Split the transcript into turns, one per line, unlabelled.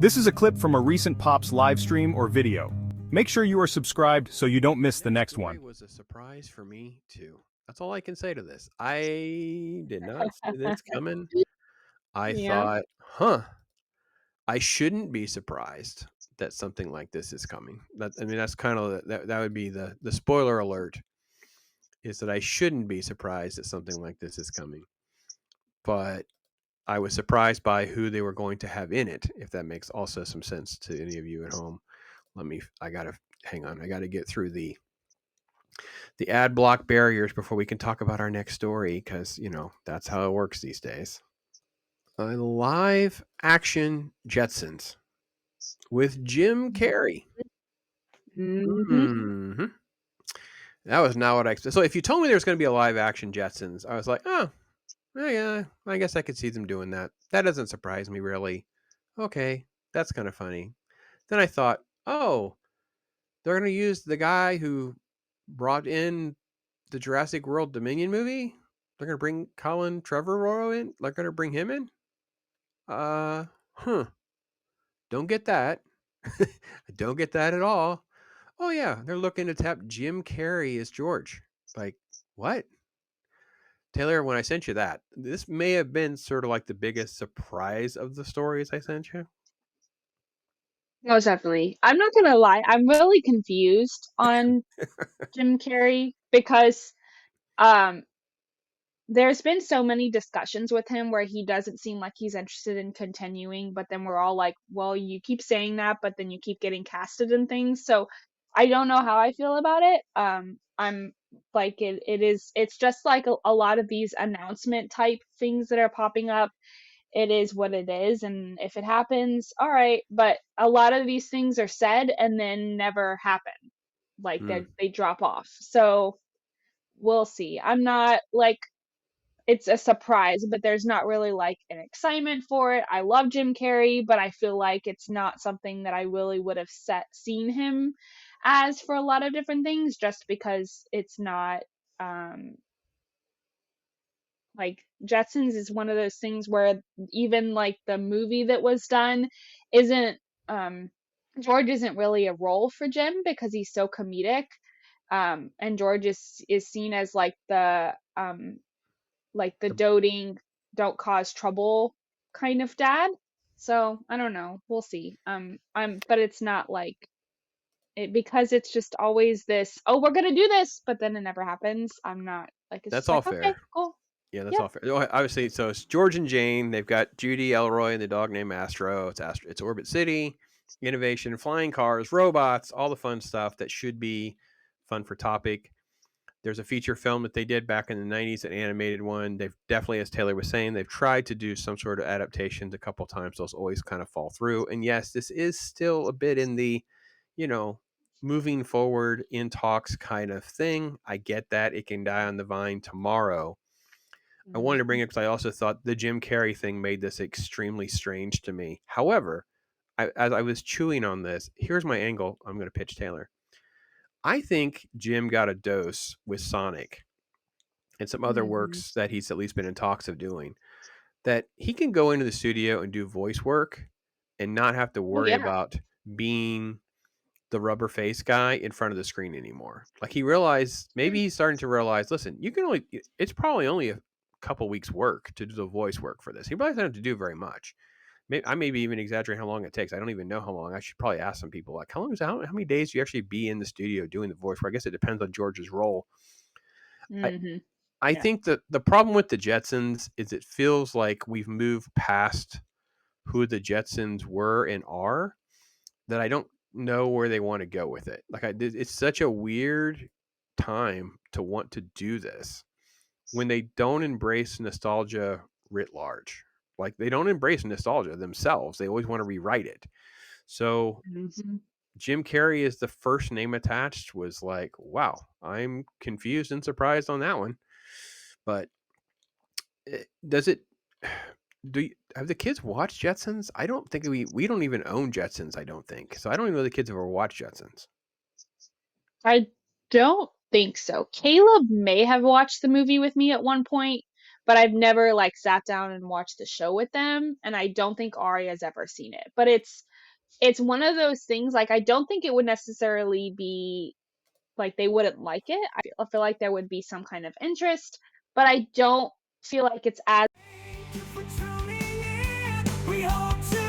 This is a clip from a recent Pops live stream or video. Make sure you are subscribed so you don't miss the next one.
It was a surprise for me too. That's all I can say to this. I did not see this coming. I thought, I shouldn't be surprised that something like this is coming. That's kind of that would be the spoiler alert, is that I shouldn't be surprised that something like this is coming. But I was surprised by who they were going to have in it, if that makes also some sense to any of you at home. I gotta get through the ad block barriers before we can talk about our next story, because that's how it works these days. A live action Jetsons with Jim Carrey. Mm-hmm. That was not what I expected. So if you told me there was going to be a live action Jetsons, I was like, oh, yeah, I guess I could see them doing that. That doesn't surprise me, really. Okay, that's kind of funny. Then I thought, oh, they're going to use the guy who brought in the Jurassic World Dominion movie. They're going to bring Colin Trevorrow in. They're going to bring him in. Don't get that. I don't get that at all. Oh yeah, they're looking to tap Jim Carrey as George. Like, what? Taylor, when I sent you that, this may have been sort of like the biggest surprise of the stories I sent you.
Most definitely. I'm not gonna lie, I'm really confused on Jim Carrey because there's been so many discussions with him where he doesn't seem like he's interested in continuing, but then we're all like, well, you keep saying that, but then you keep getting casted in things. So I don't know how I feel about it. I'm like it's just like a lot of these announcement type things that are popping up. It is what it is, and if it happens, all right, but a lot of these things are said and then never happen. Like they drop off. So we'll see. I'm not like, it's a surprise, but there's not really like an excitement for it. I love Jim Carrey, but I feel like it's not something that I really would have seen him as for a lot of different things, just because it's not like Jetsons is one of those things where even like the movie that was done isn't George isn't really a role for Jim because he's so comedic. And George is seen as like the doting, don't cause trouble kind of dad. So I don't know. We'll see. But it's not like it, because it's just always this, oh, we're gonna do this, but then it never happens. I'm not like, it's
That's
just
all
like,
fair.
okay, cool.
Yeah, that's all fair. Obviously, so it's George and Jane. They've got Judy, Elroy, and the dog named Astro. It's Orbit City, innovation, flying cars, robots, all the fun stuff that should be fun for topic. There's a feature film that they did back in the 90s, an animated one. They've definitely, as Taylor was saying, they've tried to do some sort of adaptations a couple times. Those always kind of fall through. And yes, this is still a bit in the, moving forward in talks kind of thing. I get that. It can die on the vine tomorrow. I wanted to bring it because I also thought the Jim Carrey thing made this extremely strange to me. However, as I was chewing on this, here's my angle I'm going to pitch Taylor. I think Jim got a dose with Sonic and some other works that he's at least been in talks of doing, that he can go into the studio and do voice work and not have to worry about being the rubber face guy in front of the screen anymore. Like maybe he's starting to realize, listen, it's probably only a couple weeks work to do the voice work for this. He probably doesn't have to do very much. I maybe even exaggerate how long it takes. I don't even know how long. I should probably ask some people, like, how many days do you actually be in the studio doing the voice work? I guess it depends on George's role. I think that the problem with the Jetsons is it feels like we've moved past who the Jetsons were and are, that I don't know where they want to go with it. Like, it's such a weird time to want to do this when they don't embrace nostalgia writ large. Like, they don't embrace nostalgia themselves. They always want to rewrite it. So Jim Carrey is the first name attached, was like, wow, I'm confused and surprised on that one. But have the kids watched Jetsons? I don't think we don't even own Jetsons, I don't think. So I don't even know the kids have ever watched Jetsons.
I don't think so. Caleb may have watched the movie with me at one point, but I've never like sat down and watched the show with them, and I don't think Ari has ever seen it. But it's it's one of those things, like, I don't think it would necessarily be like they wouldn't like it. I feel like there would be some kind of interest, but I don't feel like it's as
Thank you for tuning in. We hope to